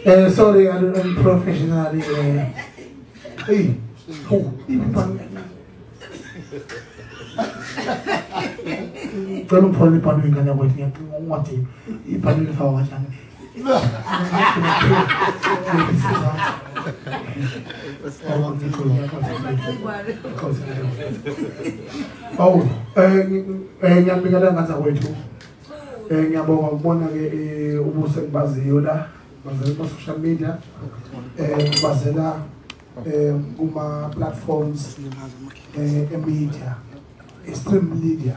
Sorry, I'm professionally. Hey, kalau pun pandu ingin apa dia mati, ini pandu tahu macam ni. Oh, yang berkata dengan saya itu, yang bawa mana ke urusan baziola, baziola social media, baziola uma platforms, media, extreme media,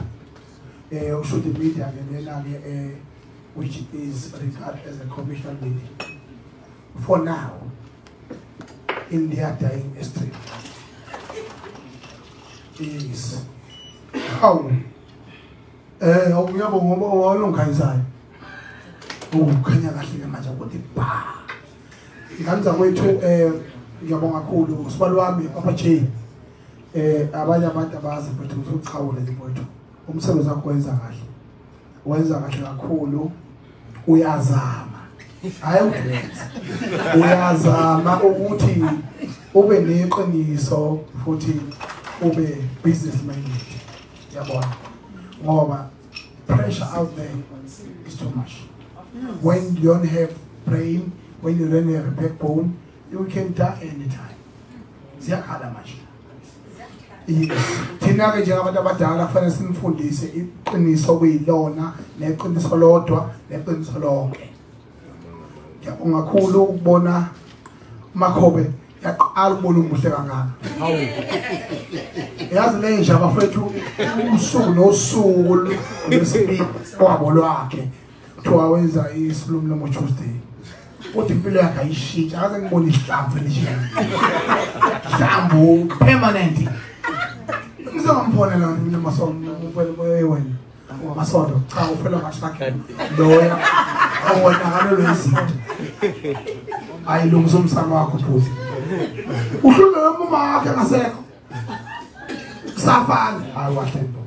social media, which is regarded as a commercial media. For now, in their dying extreme, is how we have a long kind kanya kahlile manje ukuthi ba nganza kwethu ngiyabonga kakhulu sibalo wami papa J abanye abantu abazi bethu uzochawula nje bethu umsebenzi wakho wenza kahle kakhulu uyazama hayi uyazama ukuthi ube neqiniso futhi ube business minded yabona ngoba pressure out there is too much. When you don't have brain, when you don't have a backbone, you can die anytime. Ziyakhala manje. Thina ke njengabantu abadala kufanele simfundise iqiniso kuyilona neqiniso lodwa neqiniso lonke. Ngiyabonga kakhulu ukubona Makhobe yaqala ukubona umuhle kangaka. Hawu. Yazi le nje abafethu usuku nosuku lesibili kwabo lwakhe. Kuthiwa wenza isilumlomo Tuesday. Uthi impilo yakhe ayishintsha akaze ngibona ihlamvu elishintsha. Hlamvu permanent. Ngizomfonela mina masondo wena. Masondo cha ufela ngashakhe. Loya awona lo izinto. Ayilungisa umsana wakho futhi. Uhlule mama wakhe ngasekho. Safana hayi wahlendo.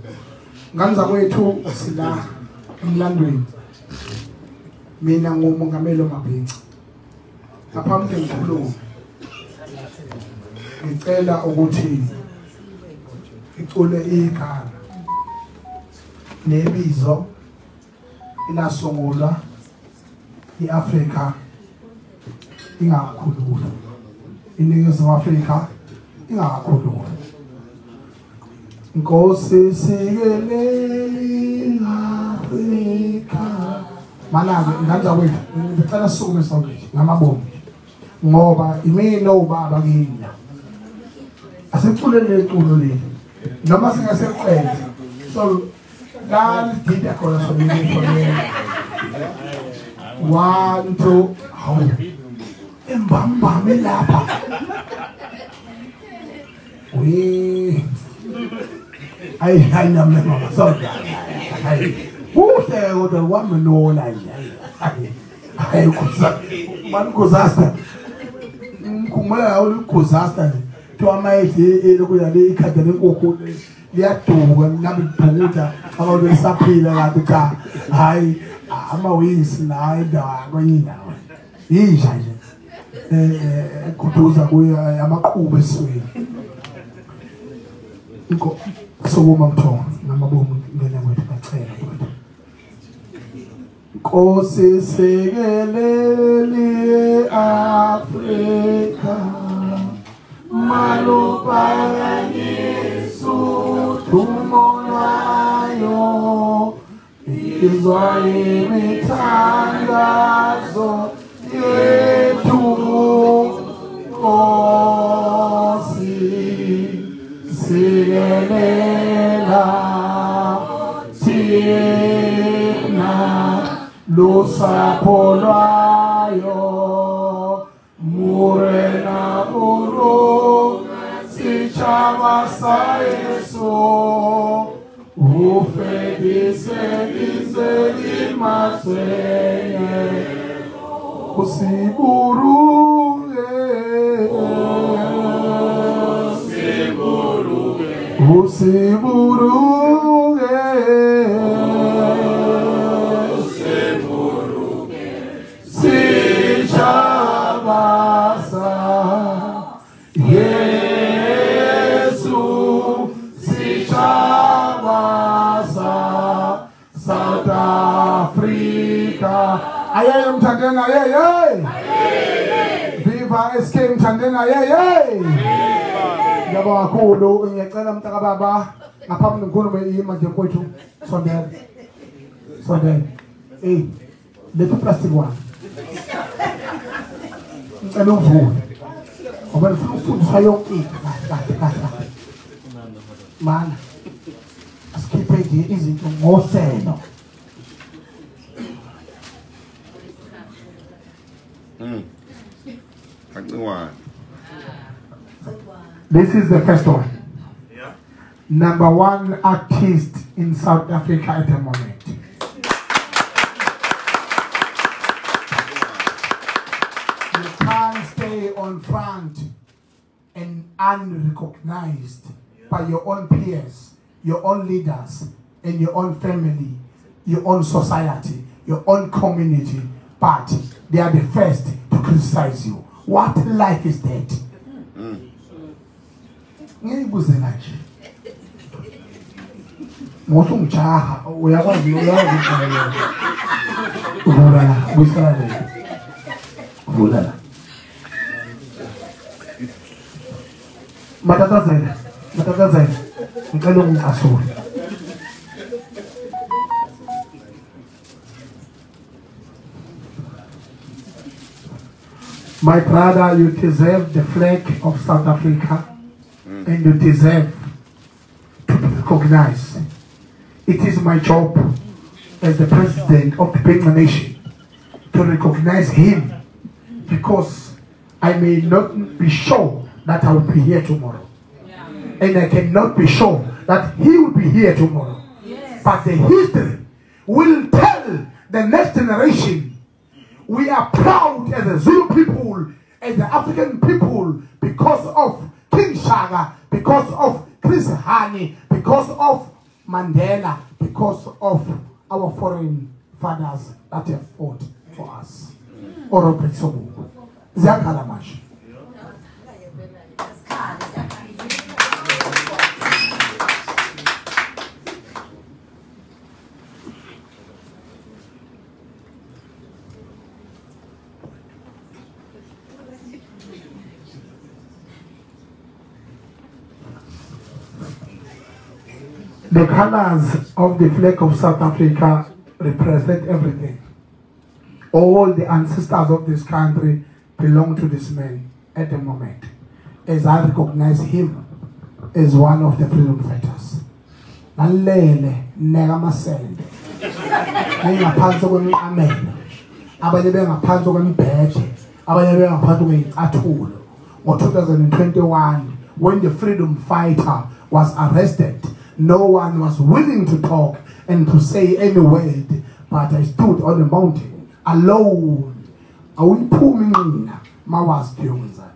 Nganza kwethu sila emlandweni. Mina ngumongameli Mabhinca. Ngaphambi kokukhuluma ngicela ukuthi icule igama nebizo ilasungulwa iAfrika ingakhululwa. Iningizimu Afrika ingakhululwa. Nkosi sikeleli Afrika. Mana nganza kwethu ngicela sukume sonke ngamabomu ngoba imina ubaba kini asicule leculo leli noma singaseqedza so la dida khona somini khona 1 2 hawu embambame lapha we hayi namle mama sonke hayi kuhle kodwa wami nola nje hayi kuzaster ngikhumbula ukuzaster nje tomayithi lokuya le ikhada lenkukhu liyaduka nabidunguda abantu besaphila kanti cha hayi amawings nayo indawo kwenye indawo yinja nje kuduza kuya amaqhubu esweni inko sokuma mthongo namabomu ngene kwethu bacela Nkosi sikeleli Afrika malupaya Yesu tumonayo izwa imithandazo yethu Nkosi sikelela thina lusapho lwayo murena uru sichama sa Yesu ufedise imaseye usiburuge Sicha South Africa. Ayay mthandena ayay. Viva SK mthandena ayay. Ngiyabonga kakhulu ngiyacela mntaka baba ngaphambi ngikhulume ima nje mfowethu sondela. Sondela. Lethu plastic one. Ngicela uvule. Ngoba ngifuna ukufundisa yonke into kahle. Mana. Asikhiphe nje izinto ngoseno. This is the first one. Yeah. Number 1 artist in South Africa at the moment. You can't stay on front and unrecognized by your own peers, your own leaders, and your own family, your own society, your own community, but they are the first to criticize you. What life is that? Ngibuze nje. Moto mchaha uyakwazi uyakwazi. Vula busala. Vula. Matatazela. Ngicela ungicasule. My brother, you deserve the flag of South Africa. And you deserve to be recognized. It is my job as the president of the Bengqa Nation to recognize him, because I may not be sure that I will be here tomorrow. Yeah. And I cannot be sure that he will be here tomorrow. Yes. But the history will tell the next generation we are proud as the Zulu people, as the African people, because of King Shaka, because of Chris Hani, because of Mandela, because of our foreign fathers that have fought for us. Robert Sobukwe. Ziyakhala manje. The colors of the flag of South Africa represent everything. All the ancestors of this country belong to this man at the moment, as I recognize him as one of the freedom fighters. Nalele nekamasende. Ngaphansi kwemiqamelo. Abanye bengaphansi kwemibheje. Abanye bengaphansi kwezicathulo. Ngo-2021, when the freedom fighter was arrested, no one was willing to talk and to say any word, but I stood on the mountain alone. Awuyiphumi mina mawasiphiyoza.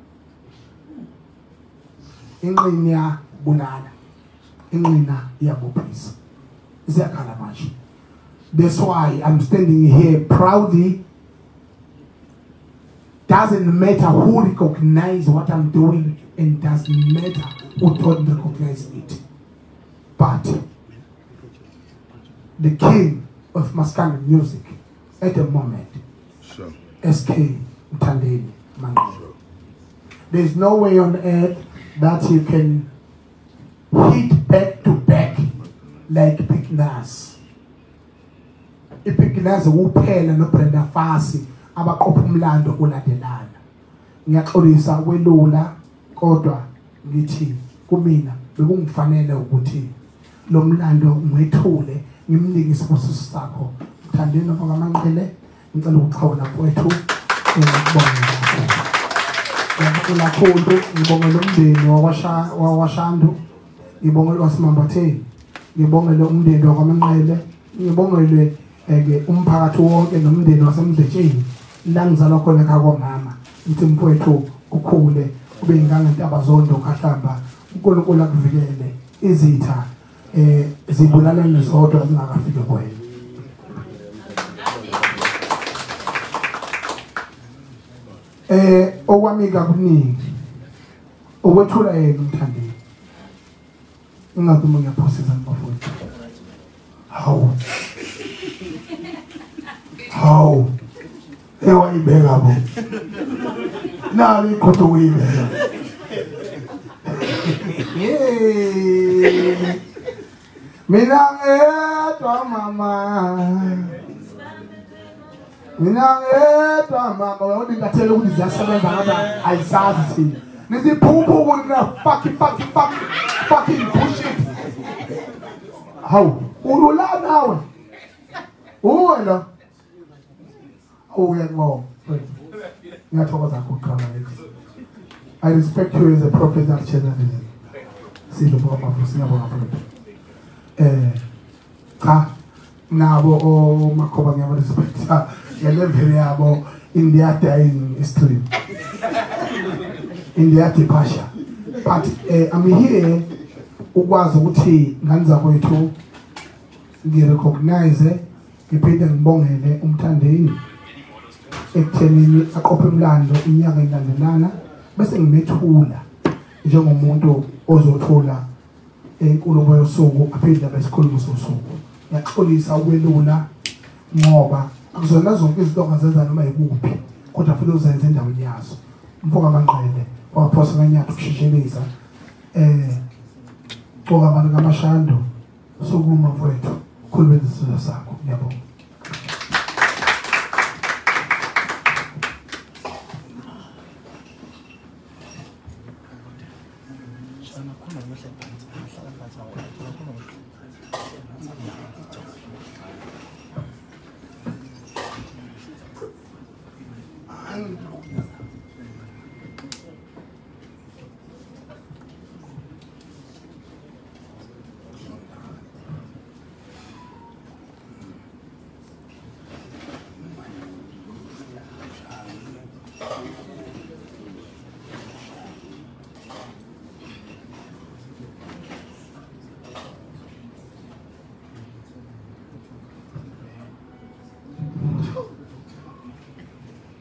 Inqini yabulala. Inqina iyabophisa. Ziyakhala manje. That's why I'm standing here proudly. Doesn't matter who recognizes what I'm doing, and doesn't matter who don't recognize it. But the king of Maskandi music at the moment, sure. SK Mthandeni Manqele. There is no way on earth that you can hit back to back like Big Nas. Big Nas uphela no Brenda Fassie abaqopha umlando ulandelana. Ngiyaxolisa welula kodwa ngithi kumina bekungifanele ukuthi lo mlando ngwethule ngimnike isibusiso sakho. Mthandeni Manqele, ngicela ukuxhawula kwethu ngibonga kakhulu, ngibonga nomndeni wakwashandu, ngibongela wasimambatheni, ngibongela umndeni wakwaManqele, ngibongele umphakathi wonke nomndeni wasemdletsheni la ngizalwa khona ekhaya kwamama. Ngithi mfowethu ukhule ube ingangentaba zondo kahlamba, uNkulunkulu akuvikele izitha zibulalane zodwa zingakafiki kuwena. Okwami kakuningi ukwethula yena Mthandeni. Ingabe ngiyaphosa izandla bafowethu. Hawu Hawu. Ewayibeka bo. Nali ikhotho uyibeka. Mina ngedwa mama. Mina ngedwa mama. Wena ngathela ukuthi ziyasebenza ngathi ayisazi thina. Niziphupho kuna fucking bullshit. Hawu, ulula nawe. Uwena. Uyangibonga. Ngiyathokoza ukuqala lethi. I respect you as a prophet at Chenanisi. Silo baba siyabonga prophet. Cha nabo omakhoba ngiyaba respecta ngelevel yabo in their dying stream. In their departure. But I'm here ukwazi ukuthi nganza kwethu ngirecognize ngiphinde ngibongele umthandeni ekuthenini aqophe umlando inyanga endandelana bese ngimethula njengomuntu ozothola enkulumo yosuku aphinde besikhulumo sosuku. Ngiyaxolisa ukwelula ngoba akuzona zonke izinto ongazenza noma yikuphi kodwa futhi uzenze endaweni yazo. Mfoka amanqele waphosa nganyathu kushishelisa qoka abantu kamashando sokuma mfowethu khulumeni isizwe sakho. Ngiyabonga.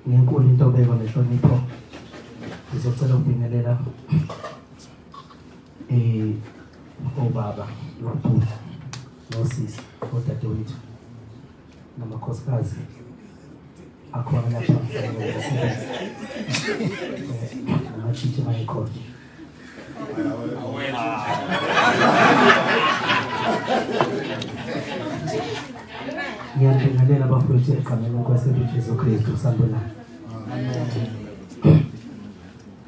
Nginkulu into obeka nehlonipho ngizocela ukubingelela obaba nobhuti nosisi odadewethu namakhosikazi akhona lapha namashitshi mayikhona ngiyabingelela abafowethu egameni likaJesu Kristu sanibonani.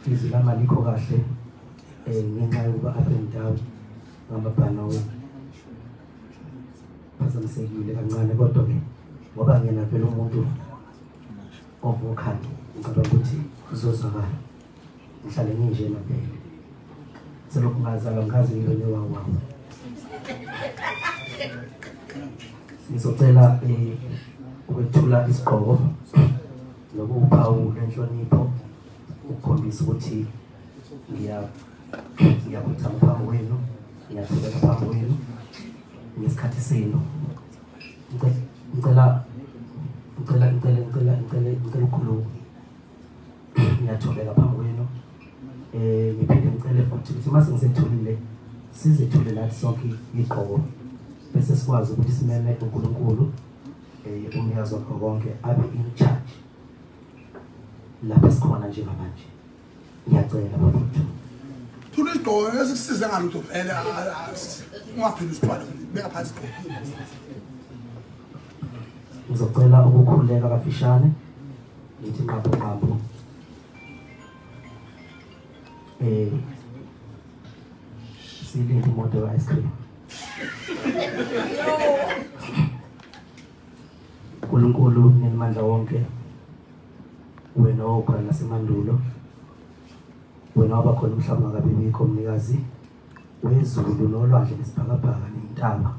Izwi lami alikho kahle ngenxa yokuba up and down ngamabhana wethu phazamisekile kancane kodwa-ke ngoba ngiyena vele umuntu ovukhali ngicabanga ukuthi uzozwakala ngihlale nginjena vele selokhu ngazalwa ngazi ngilonye wawawa. Ngizocela ukwethula isigqoko nokuphawu lenhlonipho ukukhombisa ukuthi ngiyakhuthama phambi kwenu, ngiyathobela phambi kwenu ngesikhathi senu. Ngicela ukukhuluma. Ngiyathobela phambi kwenu. Ngiphinde ngicele futhi ukuthi mase ngisethulile sizethule nathi sonke igqoko bese sikwazi ukuthi simele uNkulunkulu umnikazi wakho konke abe in charge lapha sikhona njengamanje. Ngiyacela bafuthu thula igqoko esikusiza ngalutho vele ungaphinde usithwale beka phansi. Ngizocela ukukhuleka kafishane ngithi qapho silinde imoto ya ice cream. uNkulunkulu nemandla wonke, wena okhona nasemandulo, wena wabakhona umhlaba ngabibikho umnikazi wezulu nolwandle nesibhakabhaka nentaba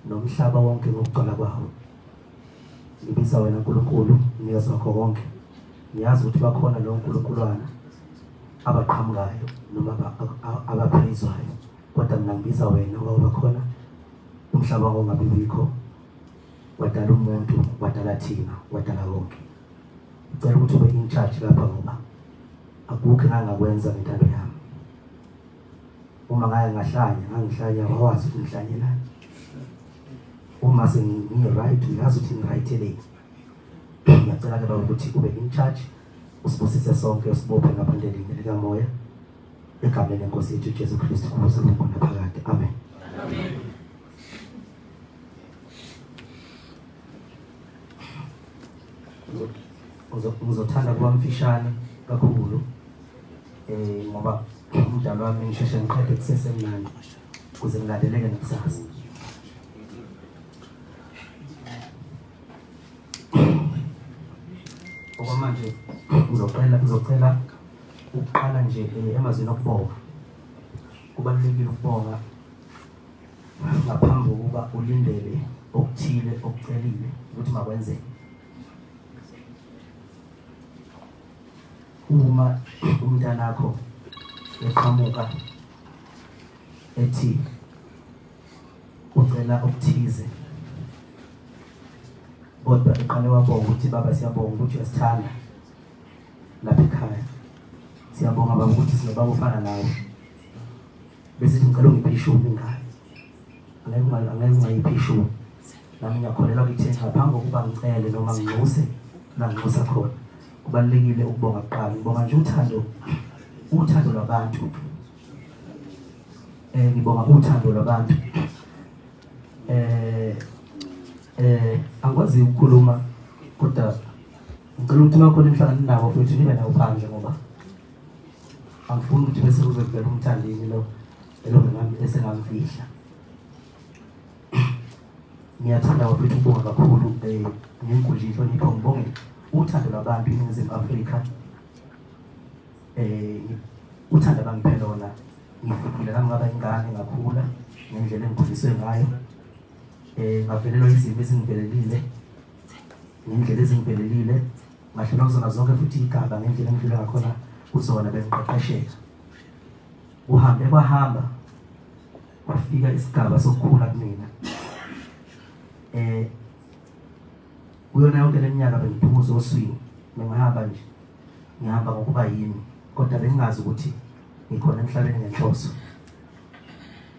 nomhlaba wonke ngokugcwala kwawo. Ngibiza wena uNkulunkulu umnikazi wakho konke. Ngiyazi ukuthi bakhona lo nkulunkuluwana abaqhamukayo noma abaphezwayo, kodwa mina ngibiza wena ngoba bakhona umhlaba ongabibikho, wadala umuntu, wadala thina, wadala konke. Ngicela ukuthi ube in charge lapha ngoba akukho engangakwenza ngentando yami. Uma ngaya ngihlanya wawazi ukuthi ngihlanye nani. Uma sengi-right uyazi ukuthi ngi-right le. ngiyacela ke baba ukuthi ube in charge usibusise sonke usibophe ngaphandelini likamoya egameni lenkosi yethu Jesu Kristu kuze kungona phakade amen. Amen. Uzothanda kuba mfishane kakhulu ngoba umdlalo wami ngisheshe ngiqede kusesemnandi kuze ngilandeleke nakusasa. Okwamanje uzocela ukuqala nje emazweni okubonga. Kubalulekile ukubonga ngaphambi kokuba ulindele okuthile okucelile ukuthi makwenzeke. Uma umntanakho eqhamuka ethi ucela okuthize kodwa eqale wabonga ukuthi baba siyabonga ukuthi uyasithanda lapha ekhaya, siyabonga baba ukuthi sinobaba ofana nawe, bese ngicela ungiphe ishumi ngane, angeke ungayiphi ishumi, nami ngiyakholelwa ukuthi ngaphambi kokuba ngicele noma nginxuse la nginxusa khona kubalulekile ukubonga kuqala. Ngibonga nje uthando lwabantu, ngibonga uthando lwabantu. Angikwazi ukukhuluma kodwa ngicela ukuthi makhona imhlangano nabo futhi nibe nawo phandle ngoba angifuni ukuthi bese kuzovela umthandini lo ngami esengamfihla. Ngiyathanda futhi ukubonga kakhulu ngenkundla inhlonipho, ngibonge uthando lwabantu eNingizimu Afrika, uthando abangiphe lona. Ngifikile nami ngaba ingane ngakhula ngendlela engikhuliswe ngayo, ngavelelwa izimo ezingivelelile ngendlela ezingivelelile, ngahlelwa kuzona zonke futhi igaba ngendlela engidlule ngakhona kuzona bengiqeqesheka. Uhambe kwahamba kwafika isigaba sokukhula kumina. Kuyona yonke leminyaka bengiphumuza oswini, ngihamba nje ngihamba ngokuba yini, kodwa bengingazi ukuthi ngikhona emhlabeni ngenhloso.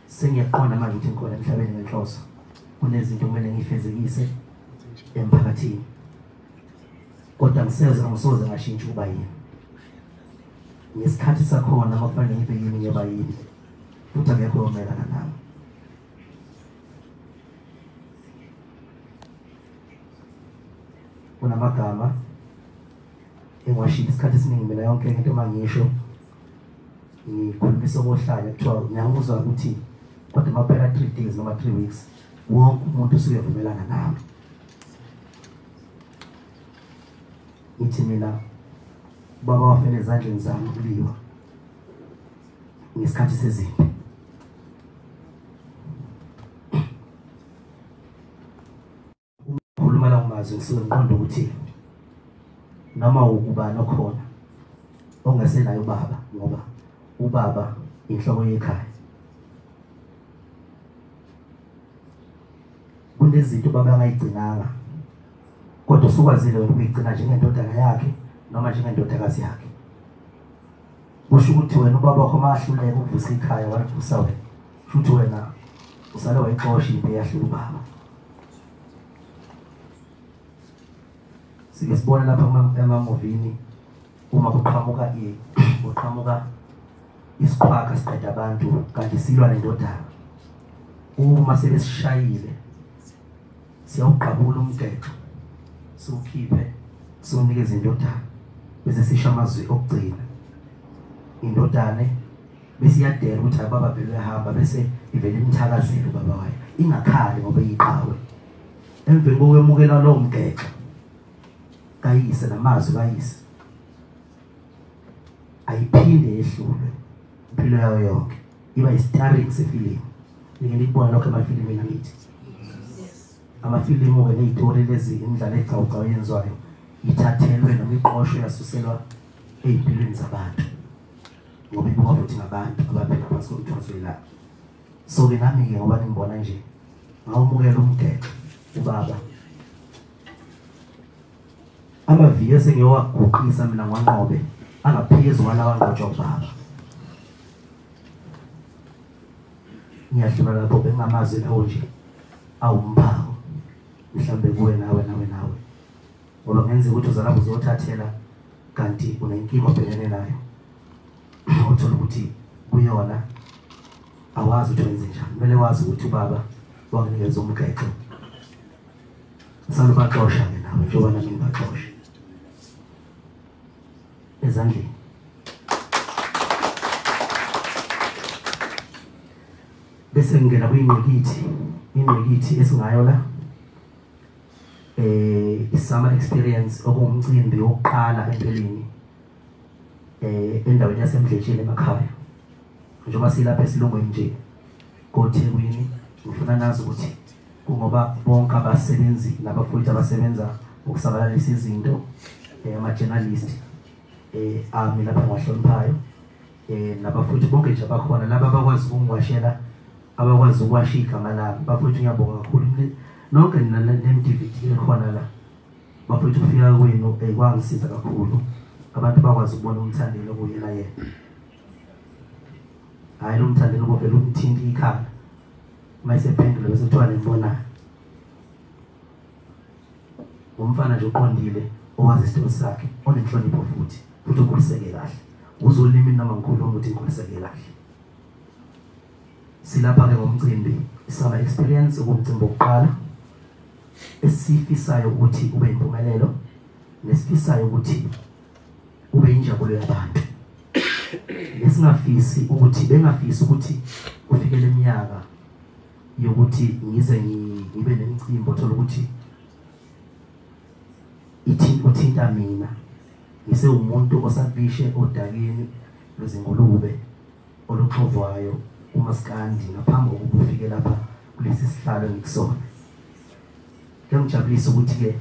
Sengiyaqonda manje ukuthi ngikhona emhlabeni ngenhloso. Kunezinto kumele ngifezekise emphakathini, kodwa ngisoze ngashintsha ukuba yini. Ngesikhathi sakhona makufanele ngibe yini ngeba yini, futhi akekho omelana nami. Kunamagama engiwashiya isikhathi esiningi mina, yonke into emangisho ngikhulumisa okohlala kuthiwa ngiyanguzwa ukuthi kodwa maphela 3 days noma 3 weeks wonke umuntu usuyevumelana nami. Ngithi mina baba wafela ezandleni zami ukuliwa ngesikhathi sezimpi. Ukhuluma la ngamazi ngisuke ngiqonda ukuthi noma ukubani okhona ongasenayo ubaba, ngoba ubaba inhloko yekhaya. Kunezinto baba angayigcinanga kodwa usukwazile ukuyigcina njengendodana yakhe noma njengendodakazi yakhe. Kusho ukuthi wena ubaba wakho mahluleka ukuvusa ikhaya walivusa wena, futhi wena usale wayixosha into yahlula ubaba. Sike sibone lapha emamovini uma kuqhamuka isiqhaka siqeda abantu kanti silwa nendodana. Uma sebesishayile siyawuqabula umthetho, siwukhiphe siwunikeze indodana, bese sisho amazwi okugcina. Indodane bese iyadela ukuthi ababa vele ehamba bese ivele imthakazile ubaba wayo, ingakhali ngoba iyiqhawe. Emveni kokwemukela lowo mthetho kayise namazwi kayise, ayiphinde yehlulwe impilo yayo yonke, iba i-starring sefilimu. Ngike ngibona lokho emafilimini ngithi amafilimu ney'tori lezi, imidlalo egcawugcawu yenziwayo ithathelwe noma iqoshwe yasuselwa ey'mpilweni zabantu ngoba ibuka futhi ngabantu abaphila phansi komthunzi welanga. So-ke nami-ke ngoba ngimbona nje ngawumukela umthetho ubaba, amaviyo sengiyowaguqisa mina ngwanqobe angaphezu kwalawa ngqotshwa ubaba. Ngiyahlula lapho bengamazwi lawo nje awumphawu, mhlawumbe kuwe nawe. ngoba ngenzeka ukuthi uzalapho uzothathela kanti unenkinga obhekene nayo uthola ukuthi kuyona awazi ukuthi wenze njani. Kumele wazi ukuthi ubaba wakunikeza umgexo salubaxosha-ke nawe njengoba nami ngibaxosha ezandleni. Bese ngingena kwingqikithi esingayo la i-summer experience okuwumcimbi wokuqala empeleni endaweni yaseMdletshe emakhaya. Njengoba silapha esilungwini nje koThekwini, ngifuna nazi ukuthi kungoba bonke abasebenzi nabafowethu abasebenza ukusabalalisa izinto ama-journalist ami lapha ngiwahloniphayo nabafowethu bonke nje abakhona laba abakwazi ukungiwashela, abakwazi ukuwasha igama lami. Bafowethu ngiyabonga kakhulu nonke ne-DVD ekhona la. Bafowethu ukufika kwenu kwangisiza kakhulu, abantu bakwazi ukubona umthandelo kuyena yena, hayi lo mthandelo bovele umthinta ikhanda mayisephendula bese kuthiwa nembonayo. Umfana nje uqondile owazi isithembu sakhe, onenhlonipho futhi ukhuliseke kahle. Uzolimi noma ngikhuluma ukuthi ngikhuliseke kahle. Silapha-ke ngomcimbi i-summer experience okumcimbi wokuqala esifisayo ukuthi ube impumelelo nesifisayo ukuthi ube injabulo yabantu. Bengafisi ukuthi kufikele iminyaka yokuthi ngize ngibe nemicimbi othola ukuthi uthinta mina ngisewumuntu osabishe odakeni lwezingulube oluxovwayo umaskandi ngaphambi kokuba ufike lapha kulesi sihlalo ngikusona. Kuyangijabulisa ukuthi-ke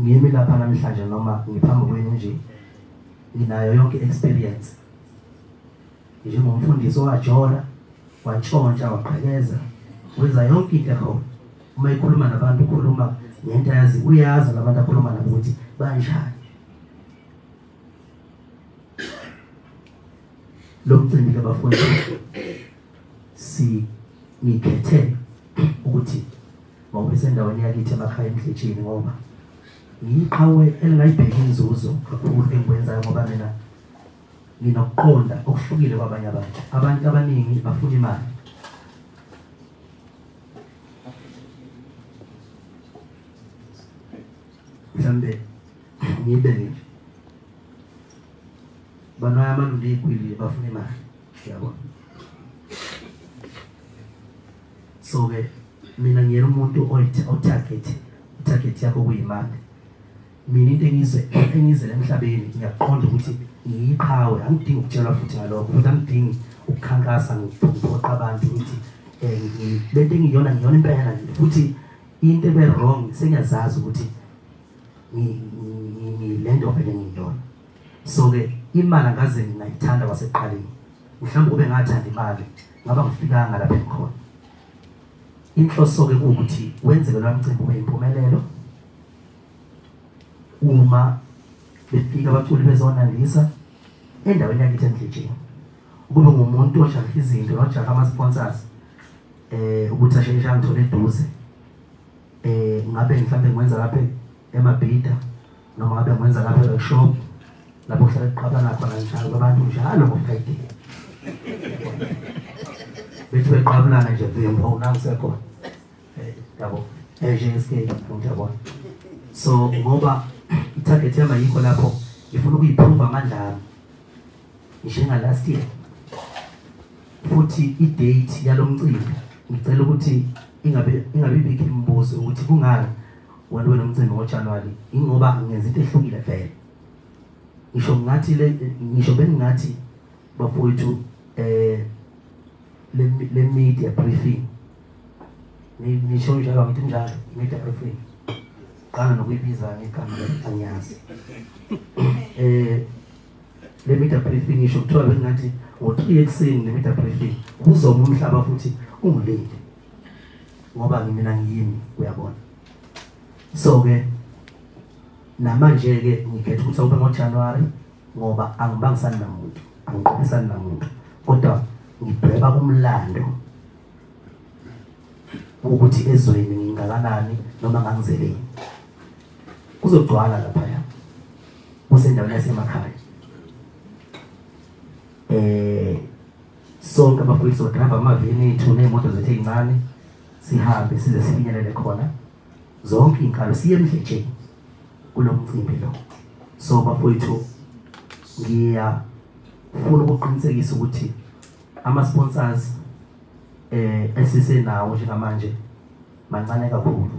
ngiyimi lapha namhlanje noma ngiphambi kwenu nje nginayo yonke experience njengomfundisi owajola wantshontsha waqhekeza wenza yonke into ekhona. Uma ekhuluma nabantu ukhuluma ngento yazi uyazi labantu akhuluma nabo ukuthi banjani. Lo mcimbi-ke bafowethu ngikhethe ukuthi mawube sendaweni yakithi emakhaya eMdletsheni ngoba ngiyiqhawe elingayibheki inzuzo kakhulu engikwenzayo ngoba mina nginokuqonda okuhlukile kwabanye abantu. Abantu abaningi bafuna imali. Mhlambe ngiyibeke nje banayo amalungu eyikwili bafuna imali, yabona. So-ke mina ngiyena umuntu target yakho kuyimali. Mina into engizele emhlabeni ngiyaqonda ukuthi ngiyiqhawe, angidingi ukutshelwa futhi ngalokho, futhi angidingi ukukhankasa ngiphoqa abantu ukuthi lento engiyona ngiyona impela nje, futhi into ebe-wrong sengiyazazi ukuthi ngilento vele ngiyona. So-ke imali angaze ngingayithanda kwasekuqaleni, mhlawumbe kube ngathanda imali ngaba ngifikanga lapha engikhona. Inhloso-ke kuwukuthi wenzeke lo mcimbi ube impumelelo. Uma befika abaculi bezonandisa endaweni yakithi eMdletsheni, kube ngumuntu ojaha izinto nojaha ama-sponsors ukuthi asheshe angithole eduze. Ngabe mhlawumbe ngwenza lapha eMabhida noma ngabe ngwenza lapha e-workshop lapho kuhlala kuqhabana khona njalo abantu njalo ngo-Friday bethi beqabulana nje vimbo nangisekhona yabo njengeske ngiyabona. So ngoba i-target yami yikho lapho ngifuna ukuyiprove amandla ami njenga last year, futhi i-date yalo mcimbi ngicela ukuthi ingabe bikho imibuzo ukuthi kungani wena nomcimbi ngoJanuary. Ingoba ngenza into ehlukile vele. Ngisho bengingathi bafowethu le media briefing nisho njalo ngithi njalo media briefing qala nokuyibiza ngegama angiyazi. Le media briefing ngisho kuthiwa bengathi ngo-3 ekuseni le media briefing uzoma umhlaba futhi ungilinde ngoba mina ngiyimi, uyabona. So-ke namanje-ke ngikhetha ukuthi awube ngoJanuary ngoba angibangisani namuntu, angiqophisani namuntu, kodwa ngibheka kumlando ukuthi ezweni ngingakanani noma ngangizeleni. kuzogcwala laphaya kusendaweni yasemakhaya. Sonke abafowethu sodrive amaveni ethu neemoto zethu ezincane sihambe size sifinyelele khona zonke inkalo siye emdletsheni kulo mcimbi lo. So bafowethu ngiyafuna ukuqinisekisa ukuthi ama-sponsors esisenawo njengamanje mancane kakhulu.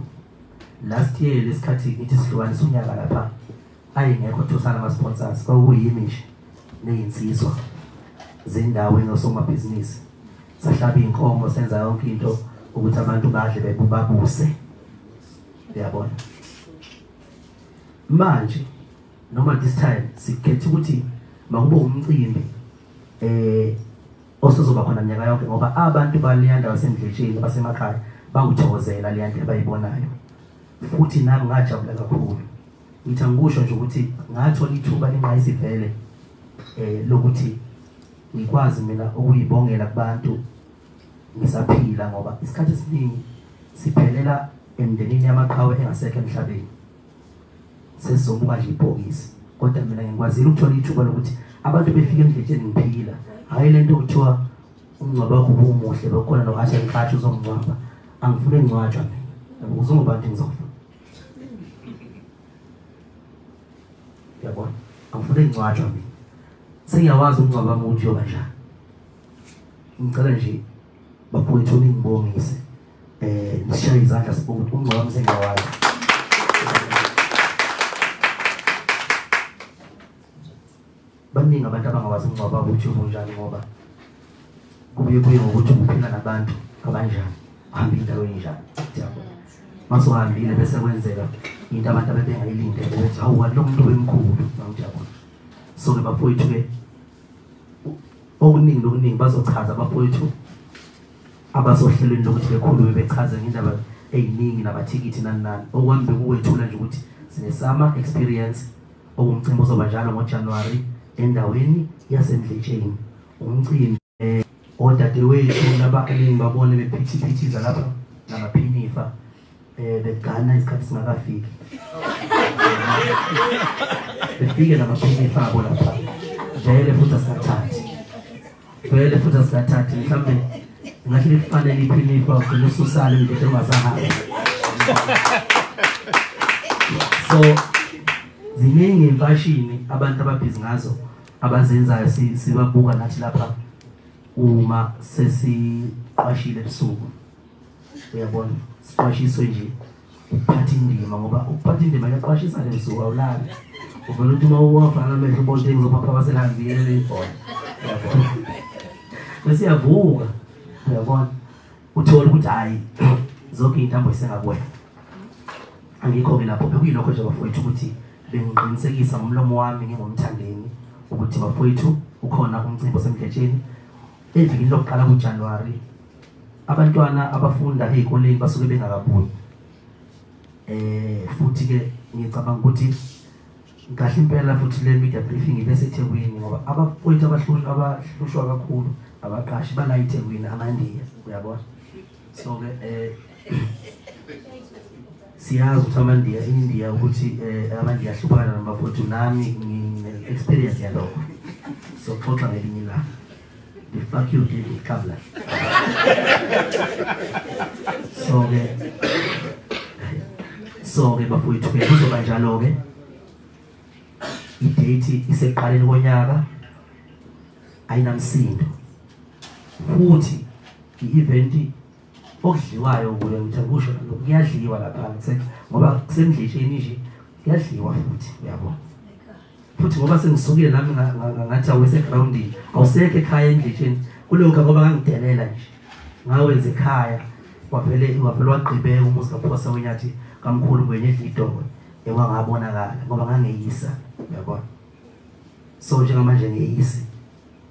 Last year lesikhathi ngithi sihlukanisa unyaka lapha ayengekho tosana ama-sponsors kwakuyimi nje neyinsizwa zendawo enosomabhizinisi. Sahlaba inkomo senza yonke into ukuthi abantu badle babuse. Uyabona? Manje noma this time sikhethe ukuthi makube umcimbi osozoba khona nyaka yonke ngoba abantu baliyanda basemdletsheni basemakhaya bawuthokozela liyanda abayibonayo. Futhi nami ngajabula kakhulu. Ngithi angikusho nje ukuthi ngathola ithuba lengayisivele lokuthi ngikwazi mina ukuyibongela kubantu ngisaphila ngoba isikhathi esiningi siphelela emndenini yamaqhawe engasekho emhlabeni. Sesizobuka nje ibhokisi kodwa mina ngikwazile ukuthola ithuba lokuthi abantu befike emdletsheni ngiphila. Hayi lento okuthiwa umngcwabo wakho umuhle bakhona noAsha Mkhatshi uzongcwaba. Angifuni ngcwatshwa mina. Uzongobantu ngizofa. Yabona? Angifuni ngcwatshwa mina. Sengiyawazi umngcwabo wami uthi yoba njani. Ngicela nje bafowethu ningibongise. Nishaye izandla sibonge ukuthi umngcwabo wami sengiyawazi. Baningi abantu abangawazi umngcwabo wabo uthi unjani ngoba kubuye ngokuthi uphila nabantu abanjani, hamba indawo enjani. Masohambile bese kwenzeka into abantu abebengayilindele bethi hawu lo muntu wemkhulu ngiyabona. So ke bafowethu ke okuningi bazochaza bafowethu abasohlelweni lokuthi bekhulume bechaze ngendaba eziningi nabathikithi nani. Okwami bekuwethula nje ukuthi sine summer experience okumcimbi ozoba njalo ngoJanuary endaweni yasemdletsheni. Umcimbi odadewethu nabakalini babone bephithiphiza lapha namaphinifa begana isikhathi singakafiki. Befike namaphinifa abo lapha. Vele futhi asikathathi. Mhlawumbe ngathi lifanele iphinifa ugcine ususale into engasahamba. So ziningi imfashini abantu ababhizi ngazo abazenzayo sibabuka nathi lapha uma sesiqashile ebusuku. Uyabona siqashiswe nje ukuphatha indima ngoba ukuphatha indima yaqashisa lebusuku awulali. Uvela ukuthi uma uwafana amehlo bonke ngizopha abaselambile lebhola. Uyabona? Bese yavuka. Uyabona? Uthola ukuthi hayi zonke intambo isengakwena. Angikho ke lapho bekuyilokho nje bafowethu ukuthi bengiqinisekisa ngomlomo wami ngingomthandeni ukuthi bafowethu ukhona umcimbi osemdletsheni evikini lokuqala kuJanuary. Abantwana abafunda ezikoleni basuke bengakabuyi. Futhi ke ngicabanga ukuthi kahle impela futhi le media briefing bese eThekwini ngoba abafowethu abahlushwa kakhulu abaqashi bala eThekwini amandiya. Uyabona? So ke siyazi ukuthi amandiya India ukuthi amandiya ahlupana nabafowethu nami ngine-experience yalokho. So xoxa ngelinye ilanga. The fuck you did it, Kabla. So ke bafowethu ke kuzoba njalo ke. I-date iseqaleni konyaka ayinamsindo. Futhi i-event okudliwayo kuye ngithakusho lokuyadliwa lapha ngoba kusemdletsheni nje kuyadliwa futhi uyabona. Futhi ngoba sengisukile nami ngathi awese groundini awusekho ekhaya endletsheni kulokho ngoba ngangidelela nje ngawenza ekhaya wavele wagqibeka umuzi kaphosa wenyathi kamkhulu kwenye idongo ewangabonakala ngoba ngangeyisa uyabona. So njengamanje ngiyisi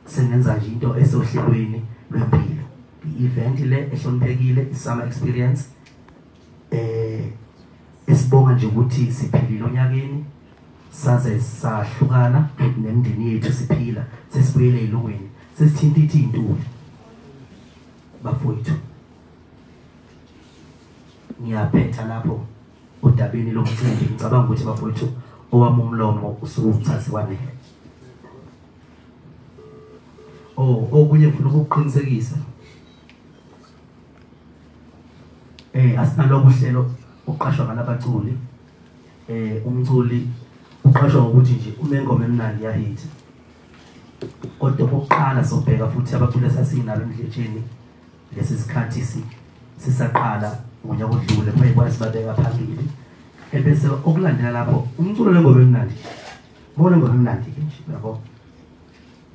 sengenza nje into esohlelweni lwempilo. I-event le ehloniphekile i-summer experience esibonga nje ukuthi siphilile onyakeni saze sahlukana nemndeni yethu siphila sesibuyele elungwini sesithinta ithintuli. Bafowethu ngiyaphetha lapho udabeni lomcimbi ngicabanga ukuthi bafowethu owami umlomo usuthathe kwanele. Okunye ngifuna ukuqinisekisa asinalo uhlelo uqashwa ngalabaculi. Umculi uqashwa ngokuthi nje uma ingoma emnandi yahit. Kodwa okokuqala sobheka futhi abaculi esasinalo endleleni lesi sikhathi sisaqala ngonyaka odlule bayikwazi babeka phambili. Ebese okulandela lapho umculo lengoma emnandi. Bona ingoma emnandi nje yabo.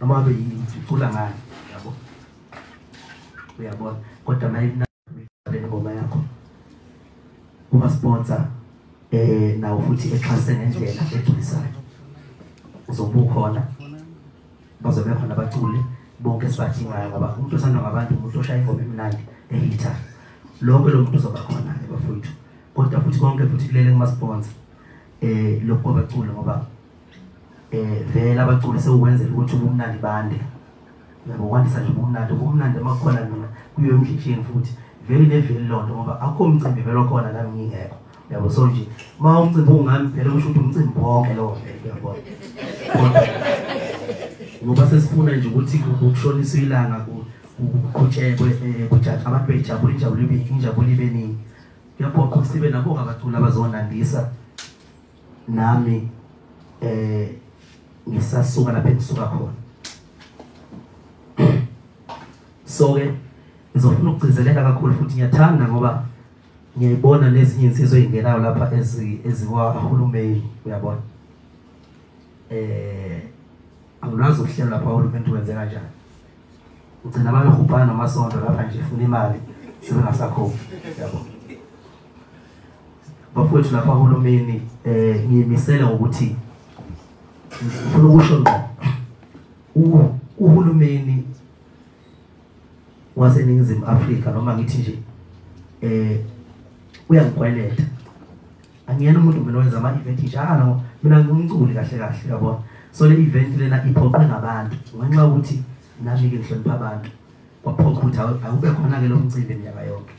Noma babe yicula ngani yabo. Uyabona kodwa mayina ngoma yakho uma sponsor nawo futhi exhase ngendlela ejulisayo uzobuka khona bazobe khona abaculi bonke sibadingayo ngoba umuntu osanda ngabantu umuntu oshaya ingoma emnandi ehitha lonke lo muntu uzoba khona bafowethu. Kodwa futhi konke futhi kulele kuma sponsor lokho abaculi ngoba vela abaculi sewukwenzela ukuthi ubumnandi bande yabo kwandisa nje ubumnandi emakhona mina kuyo emhlisheni futhi vele neveli lonto ngoba akho umcimbi vele khona la ngingekho yabo. So nje uma umcimbi ungami phela usho ukuthi umcimbi wonke lo yabo. Ngoba sesifuna nje ukuthi ukushonisa ilanga kuqhutshekwe kujaji abantu bejabule injabulo ibeningi. Kuyaphoqa sibe nabo abaculi abazonandisa nami ngisasuka lapha engisuka khona. So ke ngizofuna ukugcizelela kakhulu futhi ngiyathanda ngoba ngiyayibona nezinye insizwe ezingelayo lapha ezikwahulumeni uyabona. Angulazi ukuhlela lapha uhulumeni wenze kanjani. Ugcina babehubhana namasonto lapha nje funa imali sebengasakho yabo. Bafowethu lapha uhulumeni ngiyimisela ukuthi ngifuna ukusho ngo uhulumeni waseNingizimu Afrika noma ngithi nje uyangikweleta. Angiyena umuntu mina owenza ama-event njalo mina ngumculi kahle kahle yabona. So le event lena iphoqwe ngabantu ngenxa ukuthi nami ke ngihlonipha abantu kwaphoqa ukuthi awube khona ke lo mcimbi iminyaka yonke.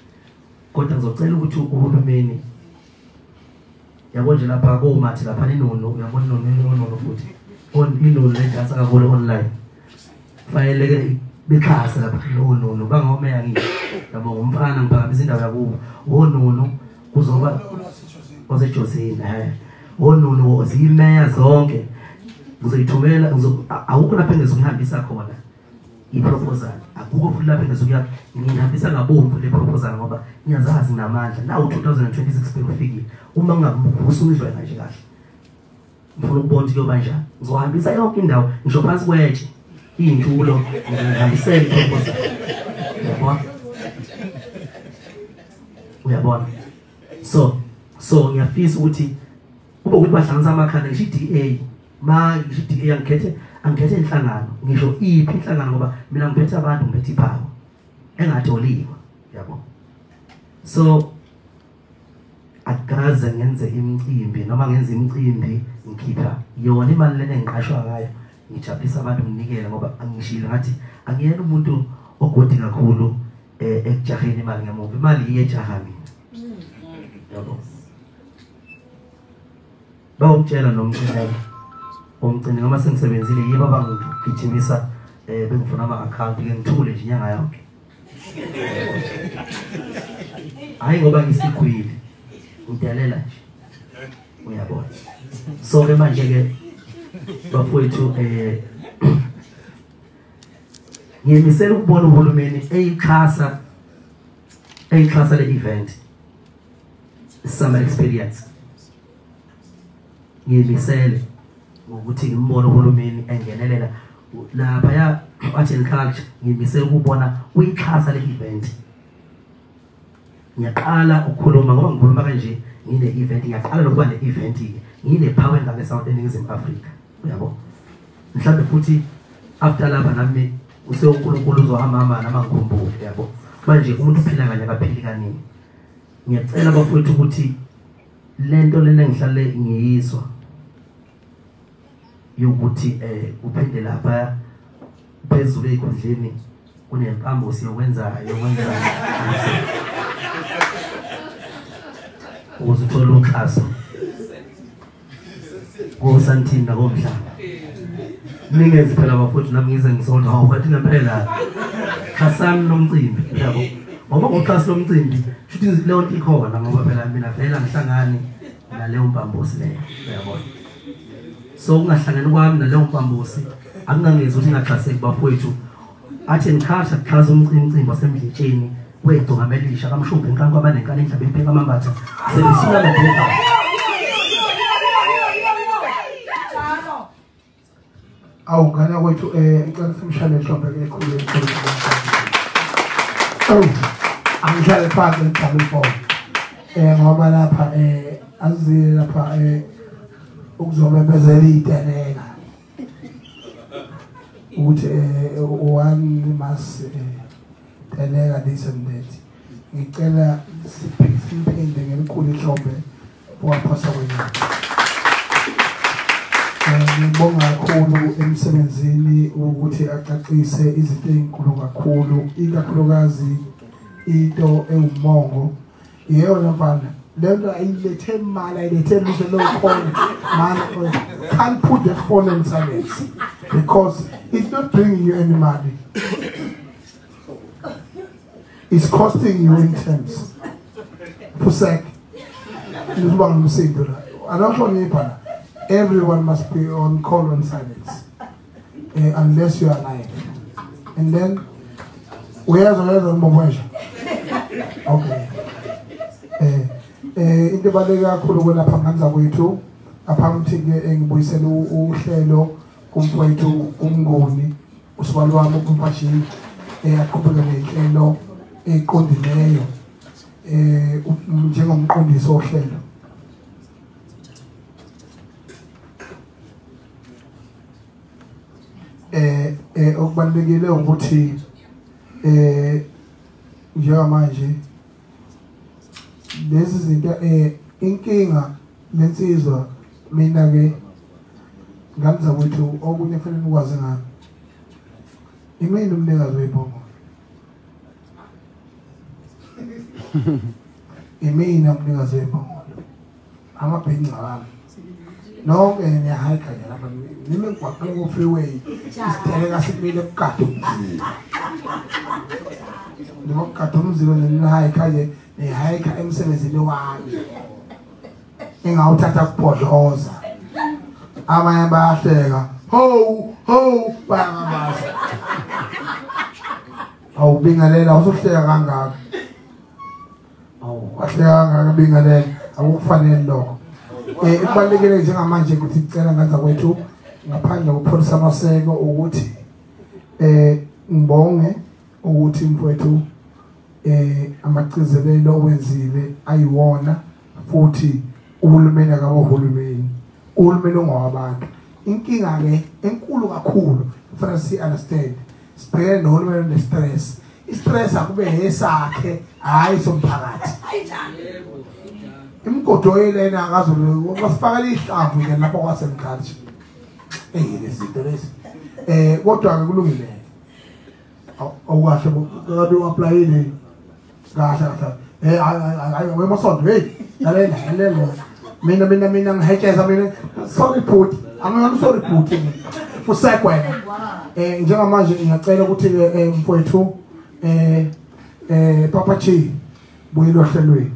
Kodwa ngizocela ukuthi uhulumeni yabo nje lapha komathi lapha ninono uyabona nono futhi inono ledansa kakhulu online fanele ke bekhasa lapha nono bangomeya ngithi yabo ngumfana ngiphakamisa indawo yakubo onono kuzoba osejosini onono ozimeya zonke uzoyithumela awukho lapha engizongihambisa khona iproposal akukho futhi lapha engizokuya ngihambisa ngabomvu le proposal ngoba ngiyazazi namandla nawo 2026 bekufikile uma ngabusa umdlwana nje kahle ngifuna ukubona ukuthi kuyoba njani ngizohambisa yonke indawo ngisho phansi kwetshe injulo ngihambisele iproposal yabona uyabona. So ngiyafisa ukuthi kube ukuthi bahlanganisa amakhanda ngisho iDA ngisho iDA angikhethe inhlangano ngisho iphi inhlangano ngoba mina ngiphethe abantu ngiphethe iphawo engatholiwa yabo. So akaze ngenze imicimbi noma ngenze imicimbi ngikhipha yona imali lena engiqashwa ngayo ngijabulisa abantu nginikele ngoba angishilo ngathi angiyena umuntu ogodi kakhulu ekujaheni imali ngemuva. Imali iyejaha mina yabo. Bawumtshela nomcimbi umcimbi ngama sengisebenzile yibo abangigijimisa bengifuna ama-account ke ngithule nje inyanga yonke. Hayi ngoba ngisigwile ngidelela nje uyabona. So ke manje ke bafowethu ngiyimisela ukubona uhulumeni eyixhasa le event summer experience. Ngiyimisele ukuthi ngimbone uhulumeni engenelela lapha ya art and culture. Ngiyimisela ukubona uyixhasa le event. Ngiyaqala ukukhuluma ngoba ngikhuluma kanje ngine event ngiyaqala lokuba ne event ngine power engane South eNingizimu Afrika uyabo. Mhlawumbe futhi after lapha nami usenkulunkulu uzohamba nama ngikhumbule yabo. Manje umuntu uphila kanye akaphili kanini. Ngiyacela abafowethu ukuthi lento lena ngihlale ngiyizwa yokuthi uphinde lapha phezulu ekhundleni kunempambo siyokwenza ukuze uthole uxhaso ngoSanthini nakomhlaba ningenzi phela bafowethu nami ngize ngisonto awubathi ngempela xhasani nomcimbi yabo ngoba ngoxhaso lomcimbi futhi leyo nto ikhona ngoba phela mina vela ngihlangani naleyo mpambosi leyo uyabona so ungahlangani kwami naleyo mpambosi akungangezi ukuthi ngaxhaseki bafowethu athi ngikhasha kuxhasa umcimbi wasemdletsheni wedongamelisha kamshubhe inkanka abanenkani endlabeni pheka amambatha sebesina madela awu ngana kwethu ngicela simshale mhlawumbe ekhulu angihlale phansi ngicela ifoni ngoba lapha azile lapha ukuzomemezela iteleka ukuthi one must teleka this and that ngicela siphinde ngelikhulu mhlawumbe waphasa wena ngibonga kakhulu emsebenzini ukuthi acacise izinto ezinkulu kakhulu ikakhulukazi into ewumongo yeyona mfana lento ayilethe imali ayilethe lutho lokhona man can't put that phone in silence because it's not bringing you any money. It's costing you in terms for sec everyone must be on call on silence unless you are alive. And then where's the mobile? Okay. Into baleka kakhulu kwela phanganza kwethu aphamthi ke ngibuyisela uhlelo kumfowethu umngoni usibalo wami kumpashi aqhubeka nehlelo eqondileyo njengomqondisi ohlelo okubalekile ukuthi njengamanje lezi zinto inkinga lensizwa mina ke ngamza kwethu okunye fanele ukwazi ngami imini umnikazi webongo imina umnikazi webongo amabhinqa wami nonke ngiyahayika lapha nime ngwaqele ku freeway isiteleka siphile ukugada noma ukugada umzilo nenihayika ke nihayika emsebenzini wami engawuthatha kuphodloza abanye bayahleka ho bayangabasa awubingelela usuhleka kangaka wahleka kangaka bingelela akufanele lokho kubalekile njengamanje ukuthi icela nganza kwethu ngaphandle kokupholisa amaseko ukuthi ngibonge ukuthi mfowethu amacizelelo owenzile ayiwona futhi uhulumeni akabohulumeni uhulumeni ongawabantu inkinga ke enkulu kakhulu kufanele si understand sibhekene nohulumeni nestress istress akube yesakhe hayi somphakathi imgodo yelena akazulu wasifakela ihlamvu nje lapho kwasemkhathi lezinto lezi kodwa ke kulungile awukahle ngabe uapplyile kahle hayi wemasonto lalela mina ngihekeza mina sorry put I'm sorry put usekwena njengamanje ngiyacela ukuthi mfowethu Papa Chi buyilo hlelweni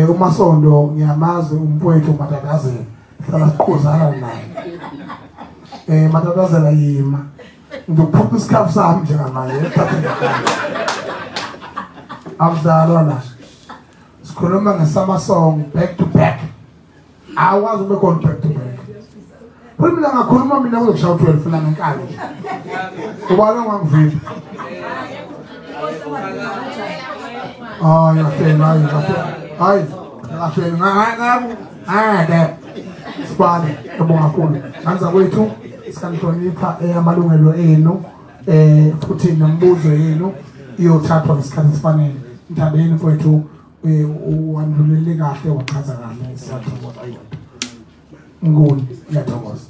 umasondo ngiyamazi umfowethu Matatazela hlala siqhuzana naye Matatazela yima ngizophupha isikhafu sami njengamanje amzalwa la sikhuluma ngesama song back to back awazi ube khona back to back futhi mina ngakhuluma mina kuzokushaya 12 la ngenkani ubona ngangivile hayi ngahleli ngaku sibane ebonga kakhulu nganza kwethu sikanhlonipha amalungelo enu futhi nombuzo yenu iyothathwa ngesikhathi esifanele intabeni mfowethu uwandlulele kahle wachaza kahle siyathokoza ngoni ngiyathokoza